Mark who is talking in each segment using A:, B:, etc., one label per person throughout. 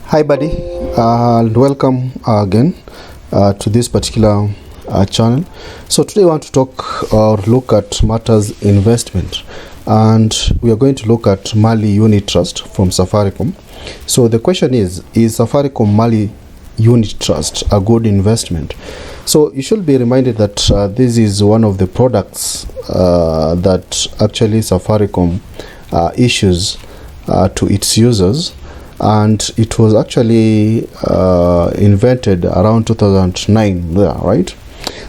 A: Hi, buddy, and welcome again to this particular channel. So today I want to talk or look at matters investment, and we are going to look at Mali Unit Trust from Safaricom. So the question is Safaricom Mali Unit Trust a good investment? So you should be reminded that this is one of the products that actually Safaricom issues to its users, and it was actually invented around 2009 there, right?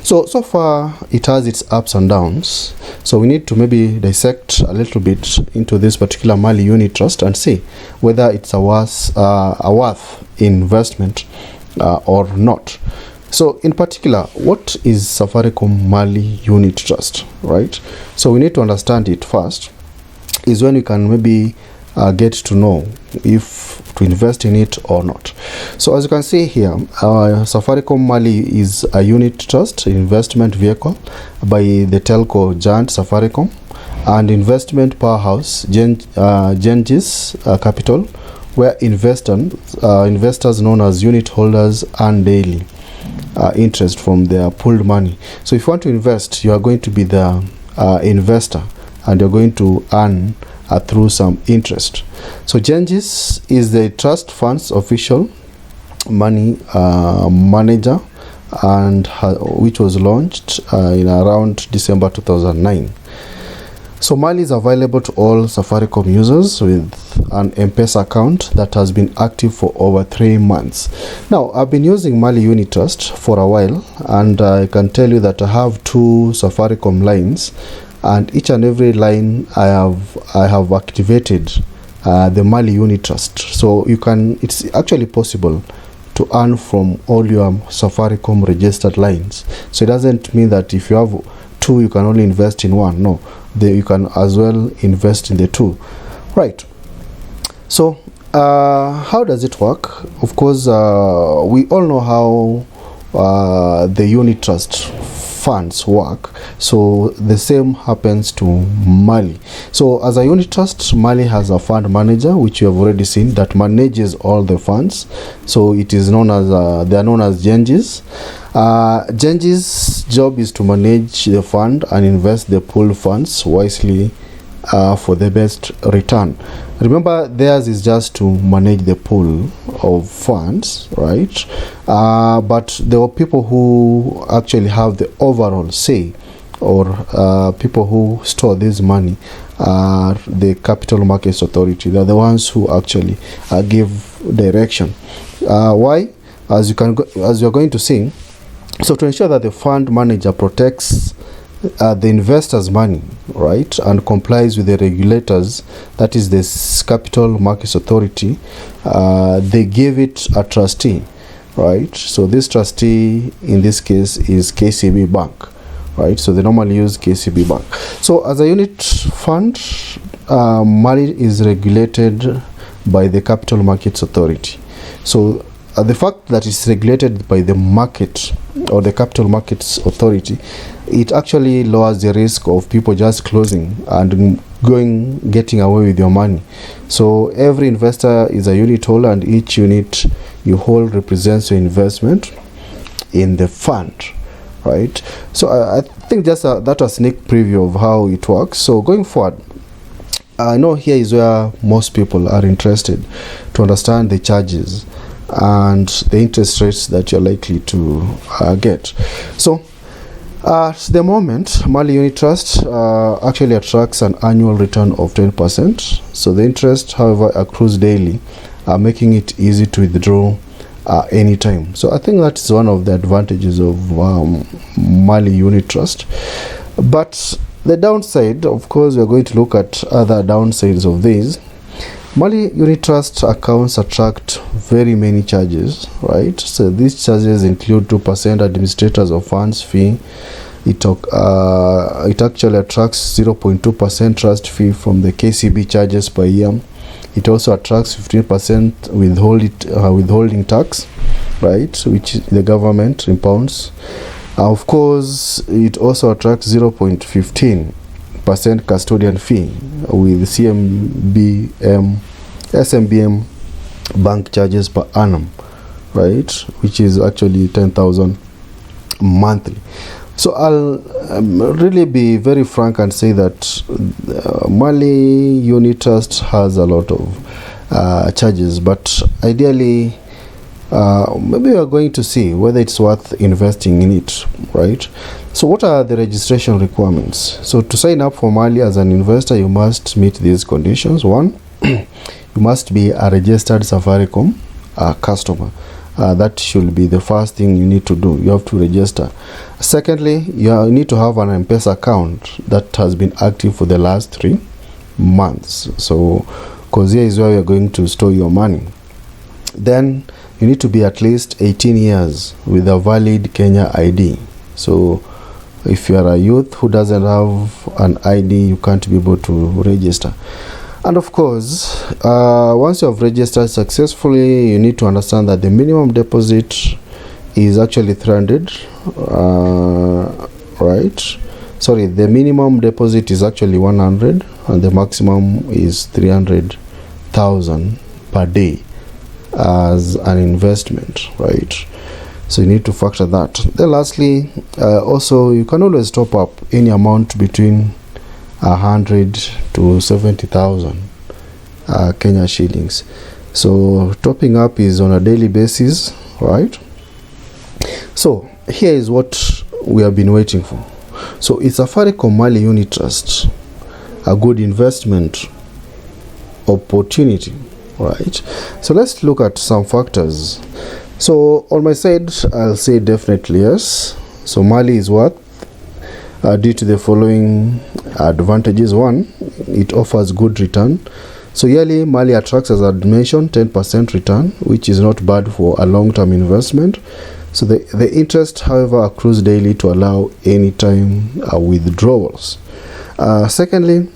A: So far it has its ups and downs, so we need to maybe dissect a little bit into this particular Mali Unit Trust and see whether it's a worth investment or not. So in particular, what is Safaricom Mali Unit Trust, right? So we need to understand it first, is when we can maybe get to know if to invest in it or not. So as you can see here, Safaricom Mali is a unit trust investment vehicle by the telco giant Safaricom and investment powerhouse Genghis Capital, where investors known as unit holders earn daily interest from their pooled money. So if you want to invest, you are going to be the investor and you're going to earn through some interest. So Genghis is the trust fund's official money manager, and which was launched in around December 2009. So Mali is available to all Safaricom users with an M-Pesa account that has been active for over 3 months. Now, I've been using Mali Unit Trust for a while, and I can tell you that I have 2 Safaricom lines, and each and every line I have activated the Mali Unit Trust. So it's actually possible to earn from all your Safaricom registered lines. So it doesn't mean that if you have 2 you can only invest in 1. No, you can as well invest in the 2, right? So how does it work? Of course, we all know how the unit trust funds work, so the same happens to Mali. So as a unit trust, Mali has a fund manager, which you have already seen, that manages all the funds. So it is known as they are known as Genghis. Genghis' job is to manage the fund and invest the pool funds wisely for the best return. Remember, theirs is just to manage the pool of funds, right? But there are people who actually have the overall say, or people who store this money are the Capital Markets Authority. They're the ones who actually give direction. Why? As you're going to see, so to ensure that the fund manager protects the investors' money, right, and complies with the regulators, that is the Capital Markets Authority, they give it a trustee, right? So this trustee in this case is KCB Bank, right? So they normally use KCB Bank. So as a unit fund, Mali is regulated by the Capital Markets Authority. So the fact that it's regulated by the market or the Capital Markets Authority, it actually lowers the risk of people just closing and getting away with your money. So every investor is a unit holder, and each unit you hold represents your investment in the fund, right? So I think just that was a sneak preview of how it works. So going forward, I know here is where most people are interested to understand the charges and the interest rates that you're likely to get. So at the moment, Mali Unit Trust actually attracts an annual return of 10%. So the interest, however, accrues daily, making it easy to withdraw anytime. So I think that is one of the advantages of Mali Unit Trust. But the downside, of course, we are going to look at other downsides of this. Mali Unit Trust accounts attract very many charges, right? So these charges include 2% administrators of funds fee. It actually attracts 0.2% trust fee from the KCB charges per year. It also attracts 15% withholding tax, right, which the government impounds. Of course, it also attracts 0.15% custodian fee with SMBM bank charges per annum, right, which is actually 10,000 monthly. So I'll really be very frank and say that Mali Unit Trust has a lot of charges, but ideally maybe we are going to see whether it's worth investing in it, right? So what are the registration requirements? So to sign up for Mali as an investor, you must meet these conditions. One, you must be a registered Safaricom customer. That should be the first thing you need to do. You have to register. Secondly, you need to have an M-Pesa account that has been active for the last 3 months. So, because here is where you're going to store your money. Then, you need to be at least 18 years with a valid Kenya ID. So, if you are a youth who doesn't have an ID, you can't be able to register. And of course, once you have registered successfully, you need to understand that the minimum deposit is actually 300, right? Sorry, the minimum deposit is actually 100 and the maximum is 300,000 per day as an investment, right? So you need to factor that. Then lastly, also you can always top up any amount between 100 to 70,000 Kenya shillings. So topping up is on a daily basis, right? So here is what we have been waiting for. So is Safaricom Mali Unit Trust a good investment opportunity, right? So let's look at some factors. So on my side, I'll say definitely yes. So Mali is worth due to the following advantages. One, it offers good return. So yearly, Mali attracts, as I mentioned, 10% return, which is not bad for a long-term investment. So the interest, however, accrues daily to allow anytime withdrawals. Secondly,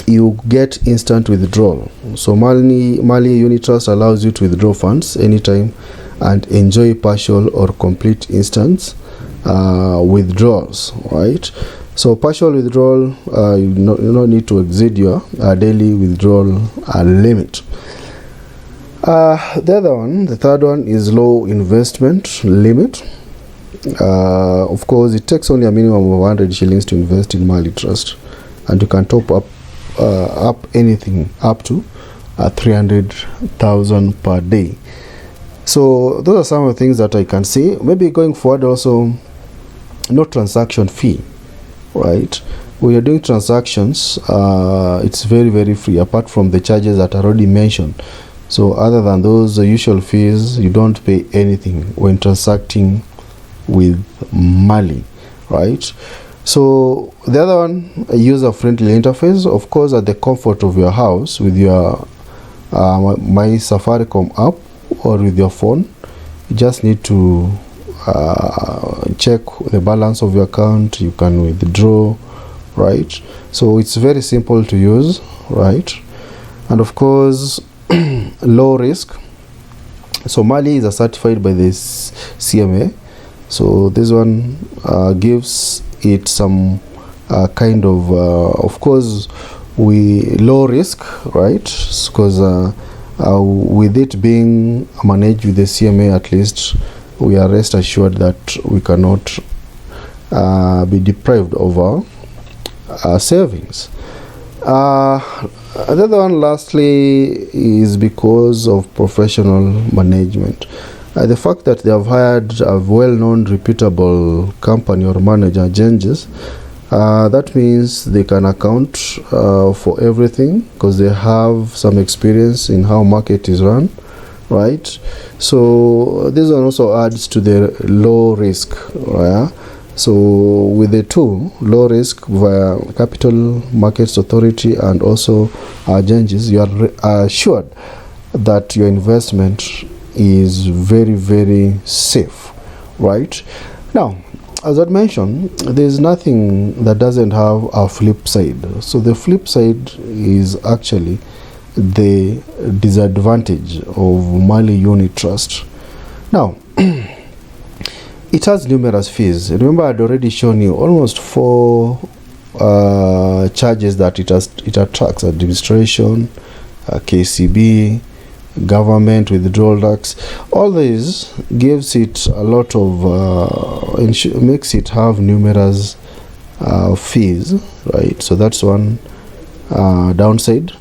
A: you get instant withdrawal. So Mali Unit Trust allows you to withdraw funds anytime and enjoy partial or complete instant withdrawals, right? So partial withdrawal, you don't need to exceed your daily withdrawal limit. The third one is low investment limit. Of course, it takes only a minimum of 100 shillings to invest in Mali Trust, and you can top up anything up to 300,000 per day. So those are some of the things that I can see. Maybe going forward also, no transaction fee, right? When you're doing transactions, it's very, very free, apart from the charges that are already mentioned. So other than those usual fees, you don't pay anything when transacting with Mali, right? So the other one, a user-friendly interface, of course, at the comfort of your house with your My Safaricom app or with your phone. You just need to check the balance of your account. You can withdraw, right? So it's very simple to use, right? And of course, low risk. So Mali is certified by this CMA. So this one gives it some kind of course, low risk, right? Because with it being managed with the CMA, at least we are rest assured that we cannot be deprived of our savings. The other one, lastly, is because of professional management. The fact that they have hired a well-known, reputable company or manager, Genghis, that means they can account for everything because they have some experience in how market is run, right? So this one also adds to the low risk, right? So with the two, low risk via Capital Markets Authority and also Genghis, you are assured that your investment is very, very safe, right? Now, as I mentioned, there's nothing that doesn't have a flip side. So the flip side is actually the disadvantage of Mali Unit Trust. Now, it has numerous fees. Remember, I'd already shown you almost 4 charges that it attracts: administration, KCB, government withdrawal tax. All this gives it a lot of makes it have numerous fees, right? So that's one downside.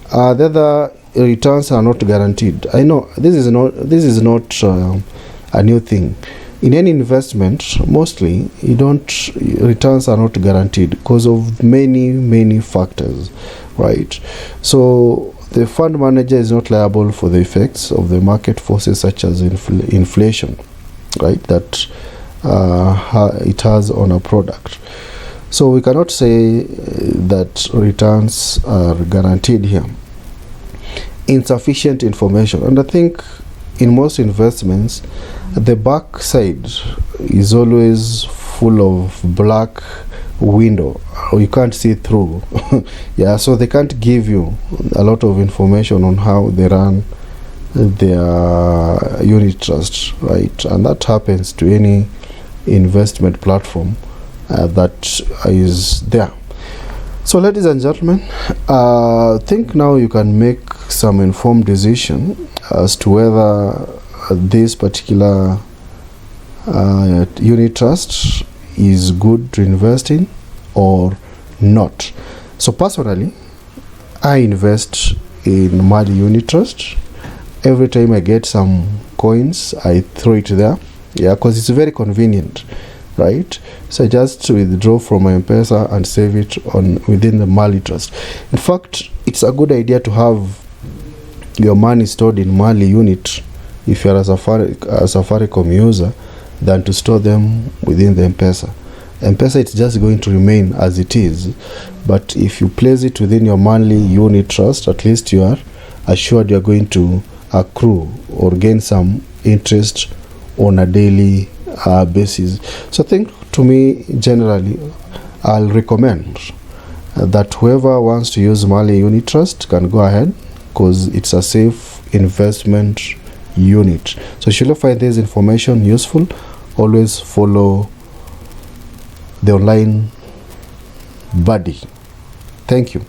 A: The other, returns are not guaranteed. I know this is not a new thing. In any investment, mostly returns are not guaranteed because of many factors, right? So the fund manager is not liable for the effects of the market forces such as inflation, right, that it has on a product. So we cannot say that returns are guaranteed here. Insufficient information, and I think in most investments the back side is always full of black window, or you can't see through. Yeah, so they can't give you a lot of information on how they run their unit trust, right? And that happens to any investment platform that is there. So ladies and gentlemen, I think now you can make some informed decision as to whether this particular unit trust is good to invest in or not. So personally, I invest in Mali unit trust. Every time I get some coins, I throw it there, yeah, because it's very convenient, right? So I just withdraw from my M-Pesa and save it within the Mali trust. In fact, it's a good idea to have your money stored in Mali unit if you are a Safaricom user than to store them within the M-Pesa. M-Pesa, it's just going to remain as it is, but if you place it within your Mali unit trust, at least you are assured you are going to accrue or gain some interest on a daily basis. So I think, to me, generally, I'll recommend that whoever wants to use Mali unit trust can go ahead, because it's a safe investment unit. So should you find this information useful, always follow the online buddy. Thank you.